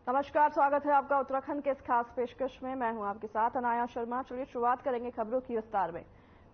नमस्कार, स्वागत है आपका उत्तराखंड के इस खास पेशकश में। मैं हूं आपके साथ अनाया शर्मा। चलिए शुरुआत करेंगे खबरों की विस्तार में।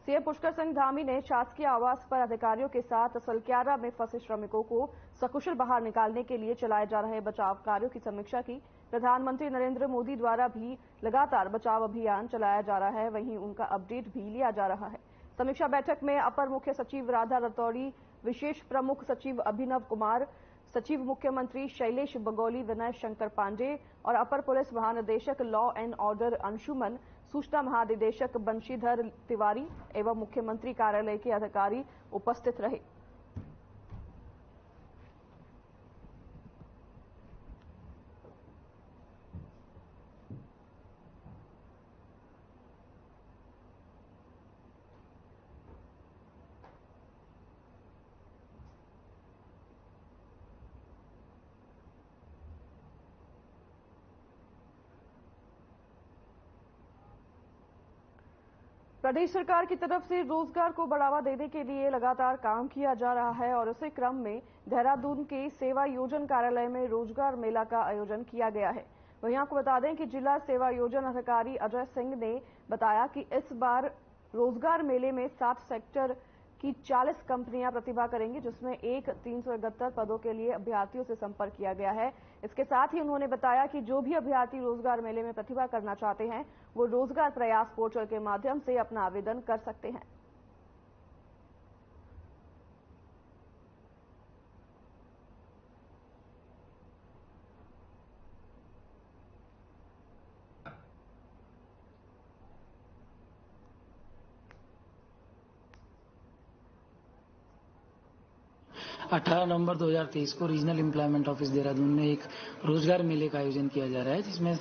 सीएम पुष्कर सिंह धामी ने शासकीय आवास पर अधिकारियों के साथ सलक्यारा में फंसे श्रमिकों को सकुशल बाहर निकालने के लिए चलाए जा रहे बचाव कार्यों की समीक्षा की। प्रधानमंत्री नरेंद्र मोदी द्वारा भी लगातार बचाव अभियान चलाया जा रहा है, वहीं उनका अपडेट भी लिया जा रहा है। समीक्षा बैठक में अपर मुख्य सचिव राधा रतौड़ी, विशेष प्रमुख सचिव अभिनव कुमार, सचिव मुख्यमंत्री शैलेश बगौली, विनय शंकर पांडे और अपर पुलिस महानिदेशक लॉ एंड ऑर्डर अंशुमन, सूचना महानिदेशक बंशीधर तिवारी एवं मुख्यमंत्री कार्यालय के अधिकारी उपस्थित रहे। प्रदेश सरकार की तरफ से रोजगार को बढ़ावा देने के लिए लगातार काम किया जा रहा है और इसी क्रम में देहरादून के सेवा योजन कार्यालय में रोजगार मेला का आयोजन किया गया है। वहीं आपको बता दें कि जिला सेवा योजन अधिकारी अजय सिंह ने बताया कि इस बार रोजगार मेले में 60 सेक्टर की 40 कंपनियां प्रतिभा करेंगी, जिसमें 371 पदों के लिए अभ्यर्थियों से संपर्क किया गया है। इसके साथ ही उन्होंने बताया कि जो भी अभ्यर्थी रोजगार मेले में प्रतिभा करना चाहते हैं वो रोजगार प्रयास पोर्टल के माध्यम से अपना आवेदन कर सकते हैं। 18 नवंबर 2023 को रीजनल एम्प्लॉयमेंट ऑफिस देहरादून में एक रोजगार मेले का आयोजन किया जा रहा है, जिसमें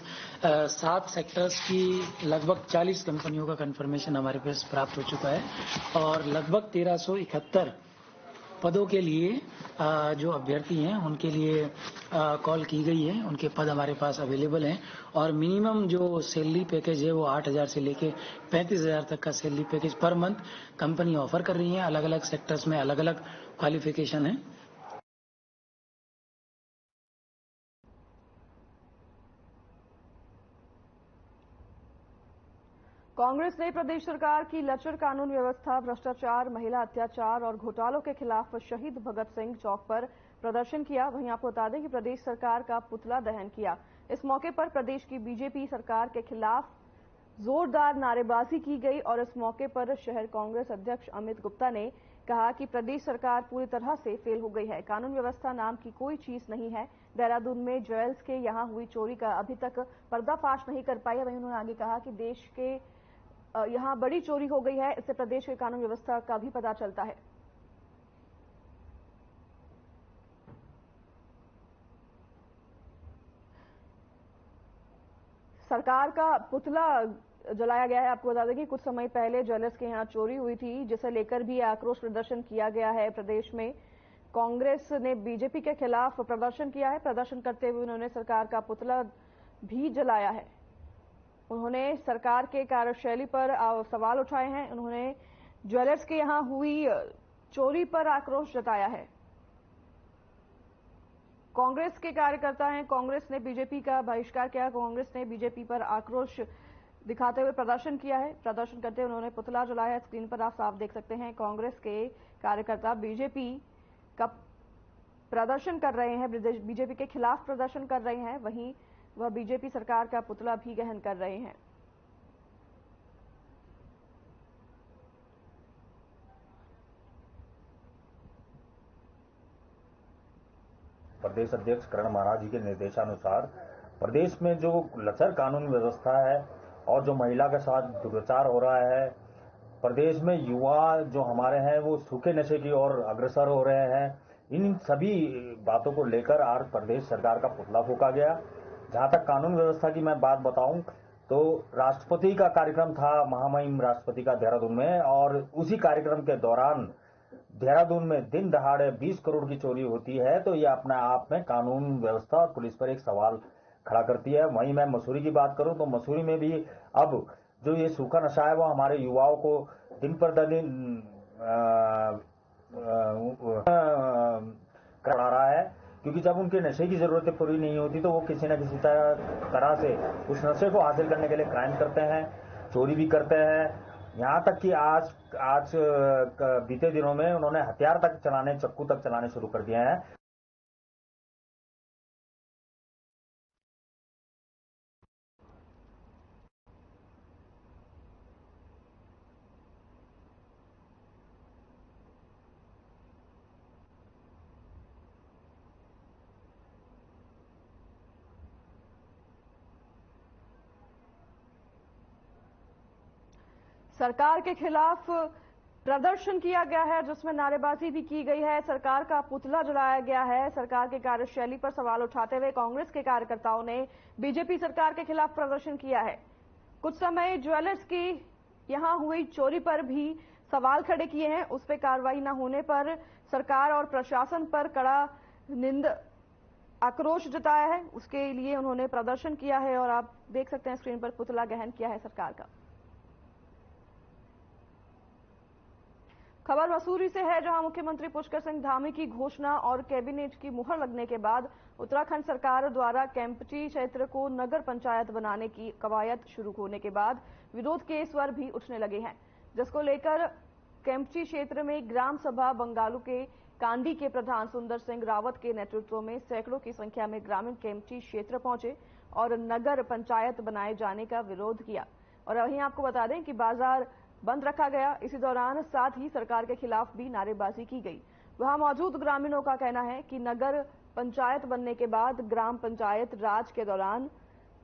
7 सेक्टर्स की लगभग 40 कंपनियों का कंफर्मेशन हमारे पास प्राप्त हो चुका है और लगभग 1371 पदों के लिए जो अभ्यर्थी हैं उनके लिए कॉल की गई है। उनके पद हमारे पास अवेलेबल हैं और मिनिमम जो सैलरी पैकेज है वो 8,000 से लेके 35,000 तक का salary package per month company offer कर रही है। अलग अलग सेक्टर्स में अलग अलग क्वालिफिकेशन है। कांग्रेस ने प्रदेश सरकार की लचर कानून व्यवस्था, भ्रष्टाचार, महिला अत्याचार और घोटालों के खिलाफ शहीद भगत सिंह चौक पर प्रदर्शन किया। वहीं आपको बता दें कि प्रदेश सरकार का पुतला दहन किया। इस मौके पर प्रदेश की बीजेपी सरकार के खिलाफ जोरदार नारेबाजी की गई और इस मौके पर शहर कांग्रेस अध्यक्ष अमित गुप्ता ने कहा कि प्रदेश सरकार पूरी तरह से फेल हो गई है। कानून व्यवस्था नाम की कोई चीज नहीं है। देहरादून में ज्वेल्स के यहां हुई चोरी का अभी तक पर्दाफाश नहीं कर पाई है। वहीं उन्होंने आगे कहा कि देश के यहां बड़ी चोरी हो गई है, इससे प्रदेश के कानून व्यवस्था का भी पता चलता है। सरकार का पुतला जलाया गया है। आपको बता दें कि कुछ समय पहले ज्वेलर्स के यहां चोरी हुई थी, जिसे लेकर भी आक्रोश प्रदर्शन किया गया है। प्रदेश में कांग्रेस ने बीजेपी के खिलाफ प्रदर्शन किया है। प्रदर्शन करते हुए उन्होंने सरकार का पुतला भी जलाया है। उन्होंने सरकार के कार्यशैली पर सवाल उठाए हैं। उन्होंने ज्वेलर्स के यहां हुई चोरी पर आक्रोश जताया है। कांग्रेस के कार्यकर्ता हैं, कांग्रेस ने बीजेपी का बहिष्कार किया। कांग्रेस ने बीजेपी पर आक्रोश दिखाते हुए प्रदर्शन किया है। प्रदर्शन करते हुए उन्होंने पुतला जलाया है। स्क्रीन पर आप साफ देख सकते हैं, कांग्रेस के कार्यकर्ता बीजेपी का प्रदर्शन कर रहे हैं, बीजेपी के खिलाफ प्रदर्शन कर रहे हैं। वहीं वह बीजेपी सरकार का पुतला भी दहन कर रहे हैं। प्रदेश अध्यक्ष करण महाराज जी के निर्देशानुसार प्रदेश में जो लचर कानून व्यवस्था है और जो महिला के साथ दुराचार हो रहा है, प्रदेश में युवा जो हमारे हैं वो सूखे नशे की ओर अग्रसर हो रहे हैं, इन सभी बातों को लेकर आज प्रदेश सरकार का पुतला फूंका गया। जहां तक कानून व्यवस्था की मैं बात बताऊं तो राष्ट्रपति का कार्यक्रम था, महामहिम राष्ट्रपति का देहरादून में, और उसी कार्यक्रम के दौरान देहरादून में दिन दहाड़े 20 करोड़ की चोरी होती है, तो ये अपने आप में कानून व्यवस्था और पुलिस पर एक सवाल खड़ा करती है। वहीं मैं मसूरी की बात करूं तो मसूरी में भी अब जो ये सूखा नशा है वो हमारे युवाओं को दिन पर दिन करा रहा है। क्योंकि जब उनके नशे की जरूरतें पूरी नहीं होती तो वो किसी न किसी तरह से उस नशे को हासिल करने के लिए क्राइम करते हैं, चोरी भी करते हैं। यहाँ तक कि आज बीते दिनों में उन्होंने हथियार तक चलाने, चक्कू तक चलाने शुरू कर दिए हैं। सरकार के खिलाफ प्रदर्शन किया गया है, जिसमें नारेबाजी भी की गई है, सरकार का पुतला जलाया गया है। सरकार की कार्यशैली पर सवाल उठाते हुए कांग्रेस के कार्यकर्ताओं ने बीजेपी सरकार के खिलाफ प्रदर्शन किया है। कुछ समय ज्वेलर्स की यहां हुई चोरी पर भी सवाल खड़े किए हैं। उस पर कार्रवाई न होने पर सरकार और प्रशासन पर कड़ा आक्रोश जताया है। उसके लिए उन्होंने प्रदर्शन किया है और आप देख सकते हैं स्क्रीन पर पुतला दहन किया है सरकार का। खबर मसूरी से है, जहां मुख्यमंत्री पुष्कर सिंह धामी की घोषणा और कैबिनेट की मुहर लगने के बाद उत्तराखंड सरकार द्वारा केम्पटी क्षेत्र को नगर पंचायत बनाने की कवायद शुरू होने के बाद विरोध के स्वर भी उठने लगे हैं, जिसको लेकर केम्पटी क्षेत्र में ग्राम सभा बंगालू के कांडी के प्रधान सुंदर सिंह रावत के नेतृत्व में सैकड़ों की संख्या में ग्रामीण केम्पटी क्षेत्र पहुंचे और नगर पंचायत बनाए जाने का विरोध किया। और वहीं आपको बता दें कि बाजार बंद रखा गया। इसी दौरान साथ ही सरकार के खिलाफ भी नारेबाजी की गई। वहां मौजूद ग्रामीणों का कहना है कि नगर पंचायत बनने के बाद ग्राम पंचायत राज के दौरान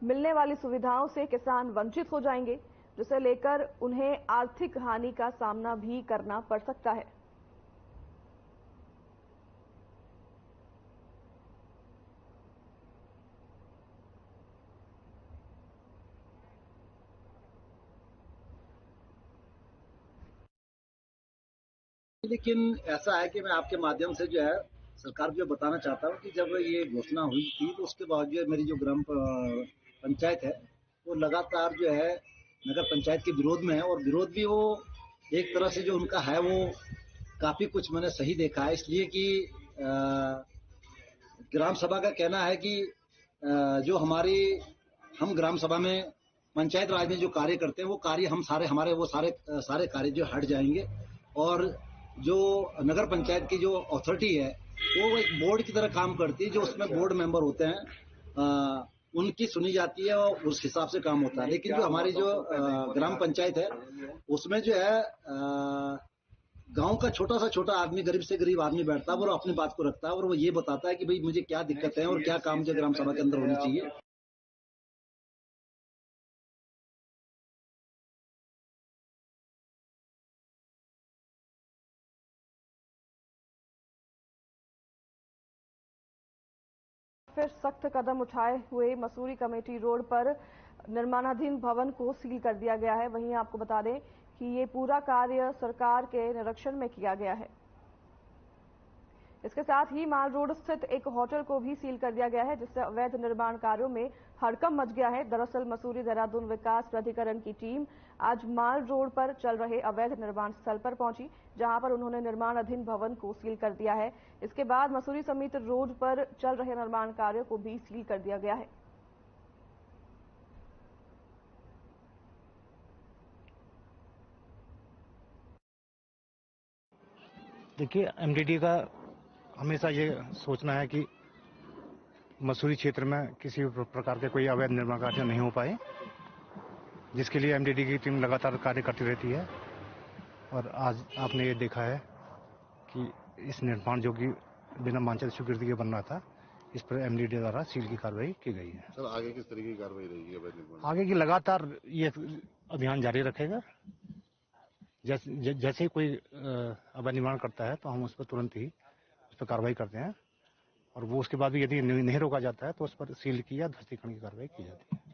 मिलने वाली सुविधाओं से किसान वंचित हो जाएंगे, जिसे लेकर उन्हें आर्थिक हानि का सामना भी करना पड़ सकता है। लेकिन ऐसा है कि मैं आपके माध्यम से जो है सरकार को बताना चाहता हूँ कि जब ये घोषणा हुई थी तो उसके बाद जो मेरी जो ग्राम पंचायत है वो लगातार जो है नगर पंचायत के विरोध में है, और विरोध भी वो एक तरह से जो उनका है वो काफी कुछ मैंने सही देखा है। इसलिए कि ग्राम सभा का कहना है कि जो हम ग्राम सभा में पंचायत राज में जो कार्य करते हैं वो कार्य हम हमारे वो सारे कार्य जो हट जाएंगे, और जो नगर पंचायत की जो अथॉरिटी है वो एक बोर्ड की तरह काम करती है, जो उसमें बोर्ड मेंबर होते हैं उनकी सुनी जाती है और उस हिसाब से काम होता है। लेकिन जो हमारी जो ग्राम पंचायत है उसमें जो है गांव का छोटा आदमी, गरीब से गरीब आदमी बैठता है, वो अपनी बात को रखता है और वो ये बताता है कि भाई मुझे क्या दिक्कत है और क्या काम जो ग्राम सभा के अंदर होनी चाहिए। फिर सख्त कदम उठाए हुए मसूरी कमेटी रोड पर निर्माणाधीन भवन को सील कर दिया गया है। वहीं आपको बता दें कि ये पूरा कार्य सरकार के निरीक्षण में किया गया है। इसके साथ ही माल रोड स्थित एक होटल को भी सील कर दिया गया है, जिससे अवैध निर्माण कार्यों में हड़कंप मच गया है। दरअसल मसूरी देहरादून विकास प्राधिकरण की टीम आज माल रोड पर चल रहे अवैध निर्माण स्थल पर पहुंची, जहां पर उन्होंने निर्माणाधीन भवन को सील कर दिया है। इसके बाद मसूरी समेत रोड पर चल रहे निर्माण कार्यों को भी सील कर दिया गया है। देखिए, एमडीडी का हमेशा ये सोचना है कि मसूरी क्षेत्र में किसी भी प्रकार के कोई अवैध निर्माण कार्य नहीं हो पाए, जिसके लिए एमडीडी की टीम लगातार कार्य करती रहती है। और आज आपने ये देखा है कि इस निर्माण जो कि बिना मानचित्र स्वीकृति के बन रहा था, इस पर एमडीडी द्वारा सील की कार्रवाई की गई है। सर, आगे किस तरीके की कार्रवाई रहेगी अवैध निर्माण? आगे की लगातार ये अभियान जारी रखेगा। जैसे ही कोई अवैध निर्माण करता है तो हम उस पर तुरंत ही उस पर कार्रवाई करते हैं, और वो उसके बाद भी यदि नहीं रोका जाता है तो उस पर सील की या ध्वस्तीकरण की कार्रवाई की जाती है।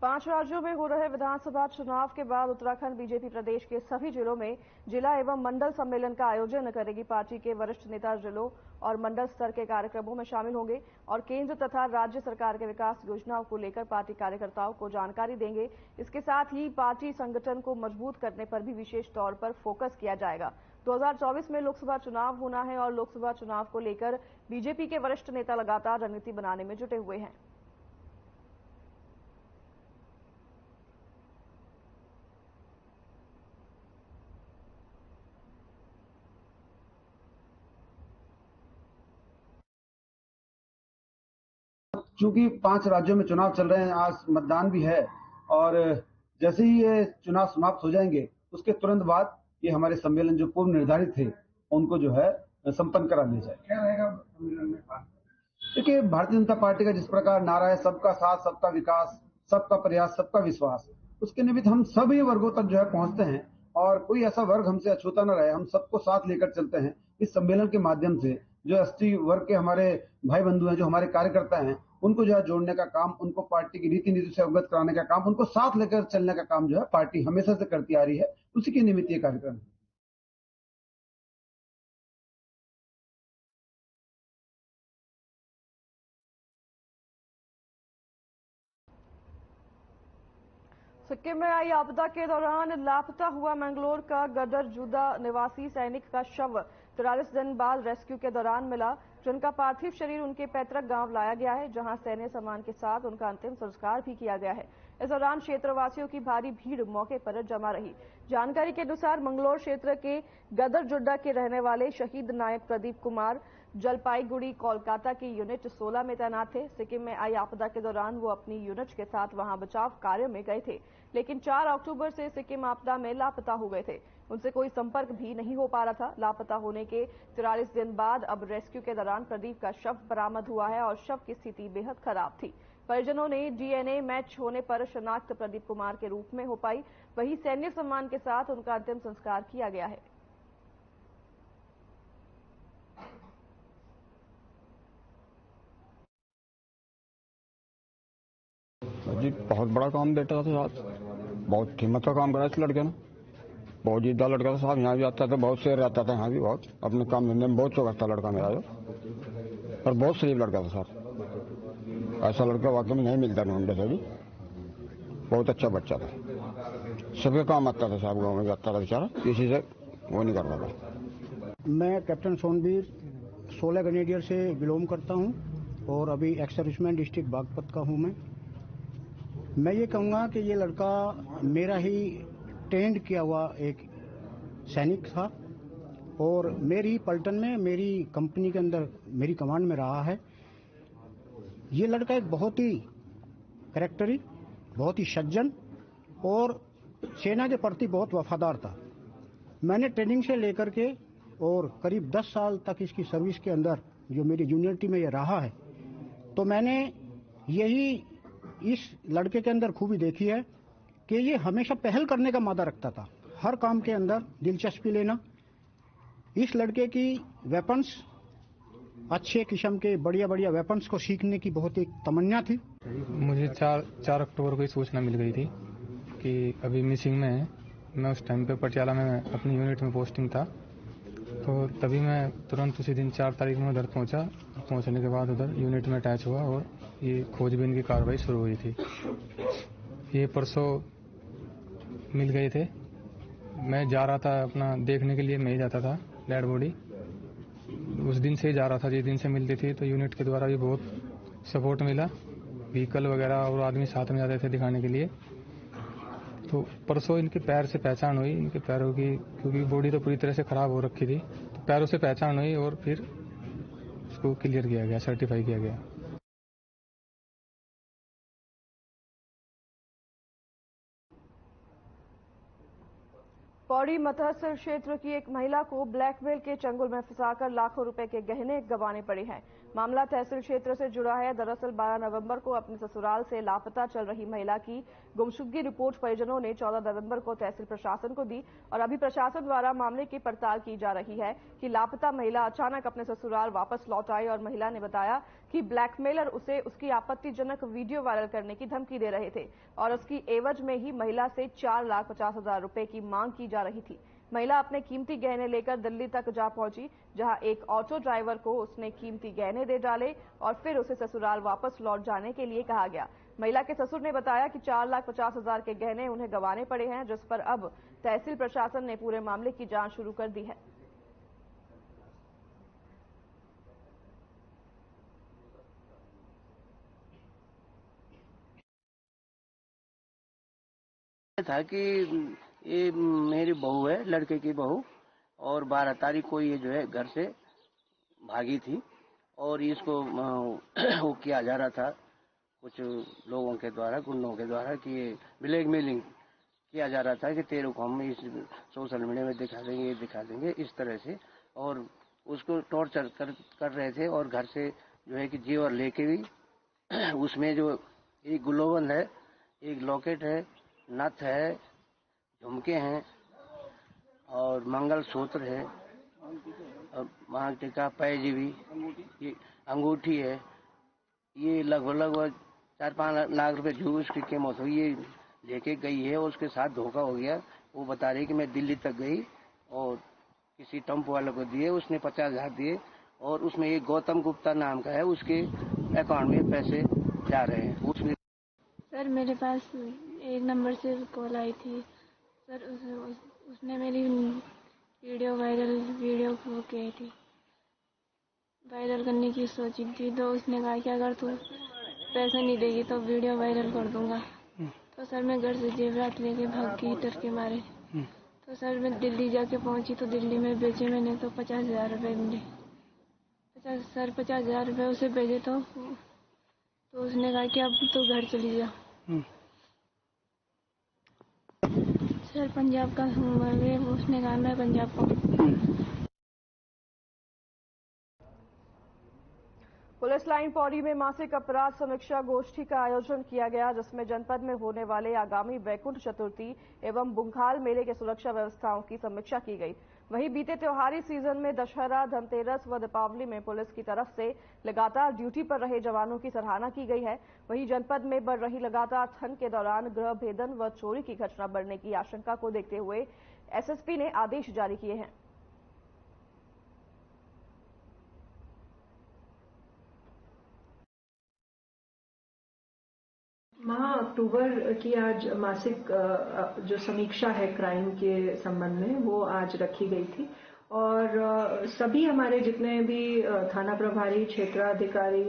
5 राज्यों में हो रहे विधानसभा चुनाव के बाद उत्तराखंड बीजेपी प्रदेश के सभी जिलों में जिला एवं मंडल सम्मेलन का आयोजन करेगी। पार्टी के वरिष्ठ नेता जिलों और मंडल स्तर के कार्यक्रमों में शामिल होंगे और केंद्र तथा राज्य सरकार के विकास योजनाओं को लेकर पार्टी कार्यकर्ताओं को जानकारी देंगे। इसके साथ ही पार्टी संगठन को मजबूत करने पर भी विशेष तौर पर फोकस किया जाएगा। 2024 में लोकसभा चुनाव होना है और लोकसभा चुनाव को लेकर बीजेपी के वरिष्ठ नेता लगातार रणनीति बनाने में जुटे हुए हैं। चूंकि 5 राज्यों में चुनाव चल रहे हैं, आज मतदान भी है और जैसे ही ये चुनाव समाप्त हो जाएंगे उसके तुरंत बाद ये हमारे सम्मेलन जो पूर्व निर्धारित थे उनको जो है संपन्न करा लिया जाए। क्या रहेगा सम्मेलन में? देखिए, भारतीय जनता पार्टी का जिस प्रकार नारा है सबका साथ, सबका विकास, सबका प्रयास, सबका विश्वास, उसके निमित्त हम सभी वर्गों तक जो है पहुंचते हैं और कोई ऐसा वर्ग हमसे अछूता न रहे। हम सबको साथ लेकर चलते हैं। इस सम्मेलन के माध्यम से जो एसटी वर्ग के हमारे भाई बंधु हैं, जो हमारे कार्यकर्ता हैं, उनको जो है जोड़ने का काम, उनको पार्टी की रीति नीति से अवगत कराने का काम, उनको साथ लेकर चलने का काम जो है पार्टी हमेशा से करती आ रही है। उसी के निमित्त ये कार्यक्रम है। सिक्किम में आई आपदा के दौरान लापता हुआ मंगलोर का गदर जुदा निवासी सैनिक का शव 43 दिन बाद रेस्क्यू के दौरान मिला, जिनका पार्थिव शरीर उनके पैतृक गांव लाया गया है, जहां सैन्य सम्मान के साथ उनका अंतिम संस्कार भी किया गया है। इस दौरान क्षेत्रवासियों की भारी भीड़ मौके पर जमा रही। जानकारी के अनुसार मंगलोर क्षेत्र के गदर जुड्डा के रहने वाले शहीद नायक प्रदीप कुमार जलपाईगुड़ी कोलकाता की यूनिट 16 में तैनात थे। सिक्किम में आई आपदा के दौरान वो अपनी यूनिट के साथ वहां बचाव कार्य में गए थे, लेकिन 4 अक्टूबर से सिक्किम आपदा में लापता हो गए थे। उनसे कोई संपर्क भी नहीं हो पा रहा था। लापता होने के 43 दिन बाद अब रेस्क्यू के दौरान प्रदीप का शव बरामद हुआ है और शव की स्थिति बेहद खराब थी। परिजनों ने डीएनए मैच होने पर शनाख्त प्रदीप कुमार के रूप में हो पाई। वहीं सैन्य सम्मान के साथ उनका अंतिम संस्कार किया गया है। जी बहुत बड़ा काम बेटा था साहब, बहुत हिम्मत का काम करा इस लड़के ने। बहुत जिद्दा लड़का था साहब, यहाँ भी आता था, बहुत शेर रहता था यहाँ भी, बहुत अपने काम धंधे में बहुत चौकस था लड़का मेरा जो, और बहुत शरीफ लड़का था साहब। ऐसा लड़का वाकई में नहीं मिलता ढूंढने से भी। बहुत अच्छा बच्चा था, सबके काम आता था साहब, गाँव में भी आता था बेचारा, किसी से वो नहीं करता था। मैं कैप्टन सोनवीर 16 ग्रेनेडियर से बिलोंग करता हूँ और अभी एक्स सर्विसमैन डिस्ट्रिक्ट बागपत का हूँ। मैं ये कहूँगा कि ये लड़का मेरा ही ट्रेंड किया हुआ एक सैनिक था और मेरी पलटन में, मेरी कंपनी के अंदर, मेरी कमांड में रहा है। ये लड़का एक बहुत ही कैरेक्टरी, बहुत ही सज्जन और सेना के प्रति बहुत वफादार था। मैंने ट्रेनिंग से लेकर के और करीब 10 साल तक इसकी सर्विस के अंदर जो मेरी जूनियरिटी में ये रहा है, तो मैंने यही इस लड़के के अंदर खूबी देखी है कि ये हमेशा पहल करने का मादा रखता था, हर काम के अंदर दिलचस्पी लेना। इस लड़के की वेपन्स, अच्छे किस्म के बढ़िया बढ़िया वेपन्स को सीखने की बहुत एक तमन्ना थी। मुझे 4 अक्टूबर को सूचना मिल गई थी कि अभी मिसिंग में है। मैं उस टाइम पे पटियाला में अपनी यूनिट में पोस्टिंग था, तो तभी मैं तुरंत उसी दिन 4 तारीख में उधर पहुंचा। पहुंचने के बाद उधर यूनिट में अटैच हुआ और ये खोजबीन की कार्रवाई शुरू हुई थी। ये परसों मिल गए थे। मैं जा रहा था अपना देखने के लिए, मैं ही जाता था डेड बॉडी। उस दिन से ही जा रहा था, जिस दिन से मिलती थी, तो यूनिट के द्वारा भी बहुत सपोर्ट मिला। व्हीकल वगैरह और आदमी साथ में जाते थे दिखाने के लिए। तो परसों इनके पैर से पहचान हुई, इनके पैरों की, क्योंकि बॉडी तो पूरी तरह से खराब हो रखी थी, तो पैरों से पहचान हुई और फिर उसको क्लियर किया गया, सर्टिफाई किया गया। पौड़ी मतहसर क्षेत्र की एक महिला को ब्लैकमेल के चंगुल में फंसाकर लाखों रुपए के गहने गंवाने पड़े हैं। मामला तहसील क्षेत्र से जुड़ा है। दरअसल 12 नवंबर को अपने ससुराल से लापता चल रही महिला की गुमशुदगी रिपोर्ट परिजनों ने 14 नवंबर को तहसील प्रशासन को दी और अभी प्रशासन द्वारा मामले की पड़ताल की जा रही है कि लापता महिला अचानक अपने ससुराल वापस लौट आई और महिला ने बताया कि ब्लैकमेलर उसे उसकी आपत्तिजनक वीडियो वायरल करने की धमकी दे रहे थे और उसकी एवज में ही महिला से 4,50,000 रुपए की मांग की जा रही थी। महिला अपने कीमती गहने लेकर दिल्ली तक जा पहुंची, जहां एक ऑटो ड्राइवर को उसने कीमती गहने दे डाले और फिर उसे ससुराल वापस लौट जाने के लिए कहा गया। महिला के ससुर ने बताया कि 4,50,000 के गहने उन्हें गंवाने पड़े हैं, जिस पर अब तहसील प्रशासन ने पूरे मामले की जांच शुरू कर दी है। था कि ये मेरी बहू है, लड़के की बहू, और 12 तारीख को ये जो है घर से भागी थी और इसको वो किया जा रहा था कुछ लोगों के द्वारा, गुंडों के द्वारा, कि ये ब्लैकमेलिंग किया जा रहा था कि तेरे को हम इस सोशल मीडिया में दिखा देंगे इस तरह से, और उसको टॉर्चर कर रहे थे। और घर से जो है कि जेवर लेके भी उसमें जो एक गुलोबंद है, एक लॉकेट है, नथ है, झुमके हैं और मंगलसूत्र है और मांग टीका, पैजीवी, ये अंगूठी है। ये लगभग 4-5 लाख रुपए जो उसकी कीमत हुई ये लेके गई है। और उसके साथ धोखा हो गया। वो बता रही कि मैं दिल्ली तक गई और किसी टेम्पो वाले को दिए, उसने 50,000 दिए और उसमें एक गौतम गुप्ता नाम का है, उसके अकाउंट में पैसे जा रहे हैं। उसमें सर मेरे पास एक नंबर से कॉल आई थी सर, उसने मेरी वीडियो को की थी, वायरल करने की सोची थी। तो उसने कहा कि अगर तू पैसा नहीं देगी तो वीडियो वायरल कर दूंगा। तो सर मैं घर से जेवरात लेके भाग गई डर के मारे। तो सर मैं दिल्ली जाके पहुंची तो दिल्ली में बेचे मैंने तो 50,000 रुपये मिले। 50,000 रुपये उसे भेजे तो उसने कहा कि अब तो घर चली जा। सर पंजाब का हूँ, उसने कहा मैं पंजाब का हूँ। पुलिस लाइन पौड़ी में मासिक अपराध समीक्षा गोष्ठी का आयोजन किया गया, जिसमें जनपद में होने वाले आगामी वैकुंठ चतुर्थी एवं बुंखाल मेले के सुरक्षा व्यवस्थाओं की समीक्षा की गई। वहीं बीते त्योहारी सीजन में दशहरा, धनतेरस व दीपावली में पुलिस की तरफ से लगातार ड्यूटी पर रहे जवानों की सराहना की गई है। वहीं जनपद में बढ़ रही लगातार ठंड के दौरान गृह भेदन व चोरी की घटना बढ़ने की आशंका को देखते हुए एसएसपी ने आदेश जारी किए हैं। माह अक्टूबर की आज मासिक जो समीक्षा है क्राइम के संबंध में वो आज रखी गई थी और सभी हमारे जितने भी थाना प्रभारी, क्षेत्राधिकारी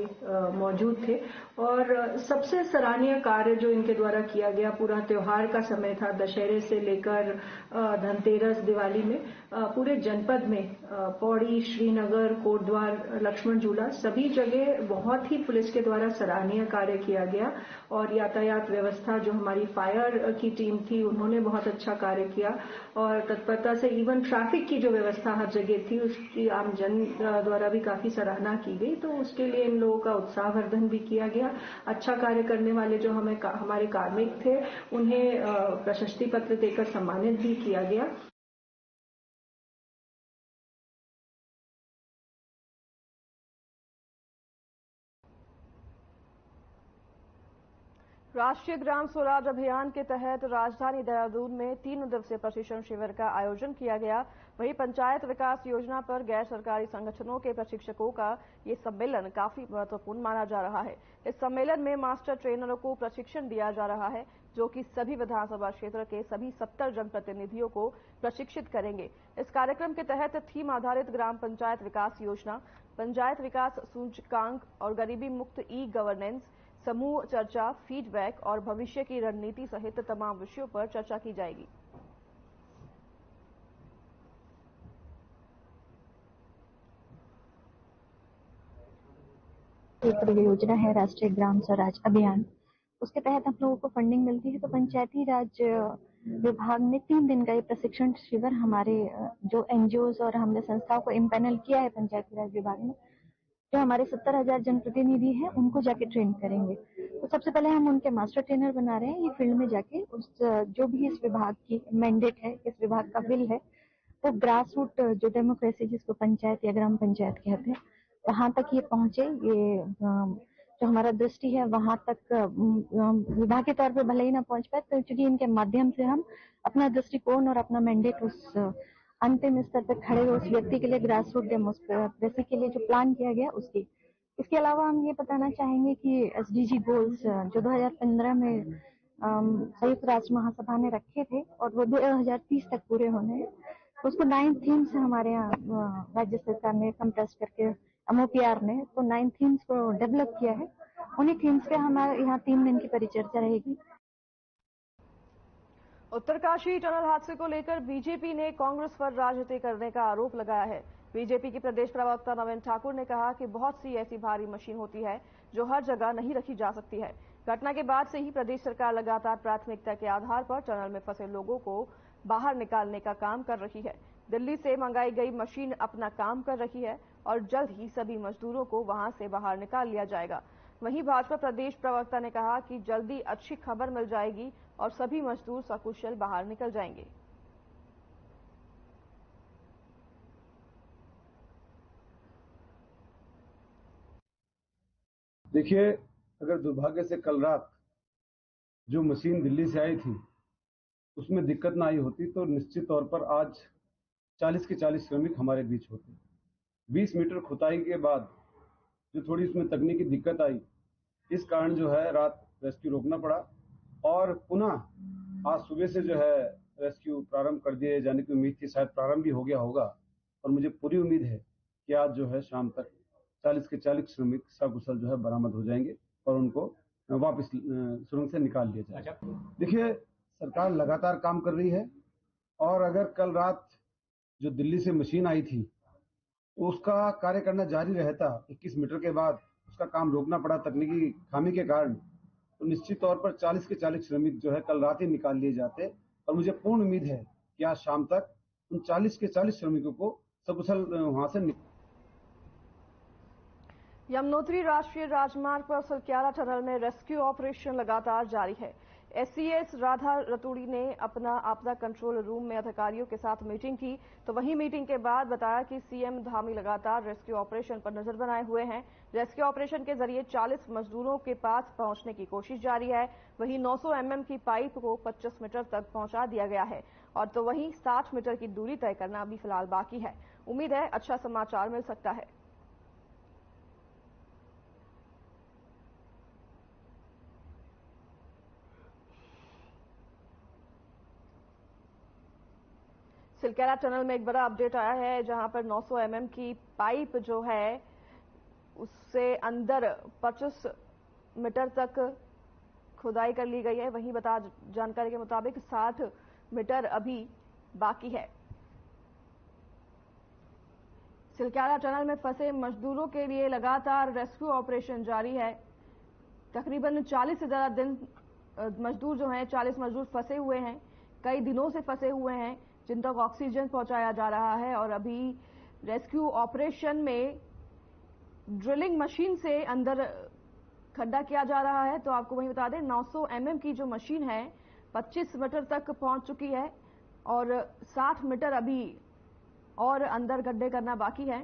मौजूद थे और सबसे सराहनीय कार्य जो इनके द्वारा किया गया, पूरा त्योहार का समय था, दशहरे से लेकर धनतेरस, दिवाली में पूरे जनपद में पौड़ी, श्रीनगर, कोटद्वार, लक्ष्मण झूला सभी जगह बहुत ही पुलिस के द्वारा सराहनीय कार्य किया गया और यातायात व्यवस्था जो हमारी फायर की टीम थी उन्होंने बहुत अच्छा कार्य किया और तत्परता से इवन ट्रैफिक की जो व्यवस्था हर जगह थी उसकी आम जन द्वारा भी काफी सराहना की गई। तो उसके लिए इन लोगों का उत्साहवर्धन भी किया गया। अच्छा कार्य करने वाले जो हमारे कार्मिक थे उन्हें प्रशस्ति पत्र देकर सम्मानित भी किया गया। राष्ट्रीय ग्राम स्वराज अभियान के तहत राजधानी देहरादून में 3 दिवसीय प्रशिक्षण शिविर का आयोजन किया गया। वहीं पंचायत विकास योजना पर गैर सरकारी संगठनों के प्रशिक्षकों का ये सम्मेलन काफी महत्वपूर्ण माना जा रहा है। इस सम्मेलन में मास्टर ट्रेनरों को प्रशिक्षण दिया जा रहा है, जो कि सभी विधानसभा क्षेत्र के सभी 70 जनप्रतिनिधियों को प्रशिक्षित करेंगे। इस कार्यक्रम के तहत थीम आधारित ग्राम पंचायत विकास योजना, पंचायत विकास सूचकांक और गरीबी मुक्त ई गवर्नेंस, समूह चर्चा, फीडबैक और भविष्य की रणनीति सहित तमाम विषयों पर चर्चा की जाएगी। एक योजना है राष्ट्रीय ग्राम स्वराज अभियान, उसके तहत हम लोगों को फंडिंग मिलती है। तो पंचायती राज विभाग ने 3 दिन का ये प्रशिक्षण शिविर हमारे जो एनजीओ और हमने संस्थाओं को इम्पैनल किया है पंचायती राज विभाग में, जो हमारे 70,000 जनप्रतिनिधि हैं उनको जाके ट्रेन करेंगे। तो सबसे पहले हम उनके मास्टर ट्रेनर बना रहे हैं। ये फील्ड में जाके उस जो भी इस विभाग की मैंडेट है, इस विभाग का बिल है, तो ग्रास रूट जो डेमोक्रेसी जिसको पंचायत या ग्राम पंचायत कहते हैं, वहां तक ये पहुंचे। ये जो हमारा दृष्टि है वहां तक विभाग के तौर पर भले ही ना पहुंच पाए, तो चूंकि इनके माध्यम से हम अपना दृष्टिकोण और अपना मैंडेट उस अंतिम स्तर पर खड़े हुए उस व्यक्ति के लिए, ग्रास रूट डेमोक्रेसी के लिए जो प्लान किया गया उसकी। इसके अलावा हम ये बताना चाहेंगे कि एसडीजी गोल्स जो 2015 में संयुक्त राष्ट्र महासभा ने रखे थे और वो 2030 तक पूरे होने हैं, उसको 9 थीम्स हमारे यहाँ राज्य सरकार ने कंप्रेस करके एमओपीआर ने तो 9 थीम्स को डेवलप किया है। उन्हीं थीम्स पे हमारे यहाँ 3 दिन की परिचर्चा रहेगी। उत्तरकाशी टनल हादसे को लेकर बीजेपी ने कांग्रेस पर राजनीति करने का आरोप लगाया है। बीजेपी की प्रदेश प्रवक्ता नवीन ठाकुर ने कहा कि बहुत सी ऐसी भारी मशीन होती है जो हर जगह नहीं रखी जा सकती है। घटना के बाद से ही प्रदेश सरकार लगातार प्राथमिकता के आधार पर टनल में फंसे लोगों को बाहर निकालने का काम कर रही है। दिल्ली से मंगाई गई मशीन अपना काम कर रही है और जल्द ही सभी मजदूरों को वहां से बाहर निकाल लिया जाएगा। वहीं भाजपा प्रदेश प्रवक्ता ने कहा कि जल्दी अच्छी खबर मिल जाएगी और सभी मजदूर सकुशल बाहर निकल जाएंगे। देखिए, अगर दुर्भाग्य से कल रात जो मशीन दिल्ली से आई थी उसमें दिक्कत ना आई होती तो निश्चित तौर पर आज 40 के 40 श्रमिक हमारे बीच होते। 20 मीटर खुदाई के बाद जो थोड़ी उसमें तकनीकी दिक्कत आई, इस कारण जो है रात रेस्क्यू रोकना पड़ा और पुनः आज सुबह से जो है रेस्क्यू प्रारंभ कर दिए जाने की उम्मीद थी। शायद प्रारंभ भी हो गया होगा और मुझे पूरी उम्मीद है कि आज जो है शाम तक 40 के 40 श्रमिक सकुशल जो है बरामद हो जाएंगे और उनको वापस सुरंग से निकाल लिया जाएगा। देखिए, सरकार लगातार काम कर रही है और अगर कल रात जो दिल्ली से मशीन आई थी तो उसका कार्य करना जारी रहता, 21 मीटर के बाद उसका काम रोकना पड़ा तकनीकी खामी के कारण, तो निश्चित तौर पर 40 के 40 श्रमिक जो है कल रात ही निकाल लिए जाते और मुझे पूर्ण उम्मीद है कि आज शाम तक उन 40 के 40 श्रमिकों को सकुशल वहां से यमुनोत्री राष्ट्रीय राजमार्ग पर सुलक्यारा टनल में रेस्क्यू ऑपरेशन लगातार जारी है। एससीएस राधा रतूड़ी ने अपना आपदा कंट्रोल रूम में अधिकारियों के साथ मीटिंग की, तो वहीं मीटिंग के बाद बताया कि सीएम धामी लगातार रेस्क्यू ऑपरेशन पर नजर बनाए हुए हैं। रेस्क्यू ऑपरेशन के जरिए 40 मजदूरों के पास पहुंचने की कोशिश जारी है। वहीं 900 mm की पाइप को 25 मीटर तक पहुंचा दिया गया है और तो वहीं 60 मीटर की दूरी तय करना अभी फिलहाल बाकी है। उम्मीद है अच्छा समाचार मिल सकता है। सुलक्यारा टनल में एक बड़ा अपडेट आया है, जहां पर 900 mm की पाइप जो है उससे अंदर 25 मीटर तक खुदाई कर ली गई है। वहीं जानकारी के मुताबिक 60 मीटर अभी बाकी है। सुलक्यारा टनल में फंसे मजदूरों के लिए लगातार रेस्क्यू ऑपरेशन जारी है। तकरीबन 40 से ज्यादा दिन मजदूर जो हैं, 40 मजदूर फंसे हुए हैं, कई दिनों से फंसे हुए हैं, जिन तक ऑक्सीजन पहुंचाया जा रहा है और अभी रेस्क्यू ऑपरेशन में ड्रिलिंग मशीन से अंदर खड्डा किया जा रहा है। तो आपको वही बता दें, 900 mm की जो मशीन है 25 मीटर तक पहुंच चुकी है और 60 मीटर अभी और अंदर गड्ढे करना बाकी है।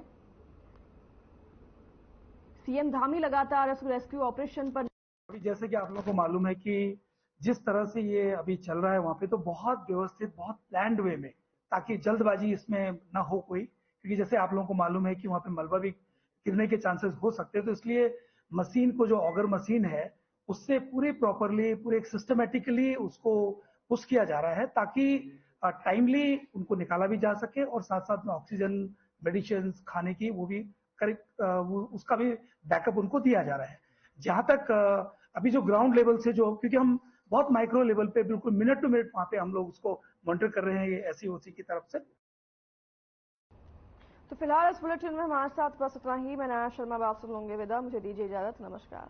सीएम धामी लगातार रेस्क्यू ऑपरेशन पर। जैसे कि आप लोगों को मालूम है कि जिस तरह से ये अभी चल रहा है वहां पे, तो बहुत व्यवस्थित, बहुत प्लान्ड वे में, ताकि जल्दबाजी इसमें ना हो कोई, क्योंकि जैसे आप लोगों को मालूम है कि वहां पे मलबा भी गिरने के चांसेस हो सकते हैं। तो इसलिए मशीन को, जो ऑगर मशीन है, उससे पूरे प्रॉपरली, पूरे सिस्टमेटिकली उसको पुश किया जा रहा है ताकि टाइमली उनको निकाला भी जा सके और साथ साथ में ऑक्सीजन, मेडिसिन, खाने की वो भी करेक्ट, उसका भी बैकअप उनको दिया जा रहा है। जहां तक अभी जो ग्राउंड लेवल से जो, क्योंकि हम बहुत माइक्रो लेवल पे बिल्कुल मिनट टू मिनट वहां पे हम लोग उसको मॉनिटर कर रहे हैं ये एससीओसी की तरफ से। तो फिलहाल इस बुलेटिन में हमारे साथ बस इतना ही। मैं नाया शर्मा, आप सुन लूंगे विदा। मुझे दीजिए इजाजत। नमस्कार।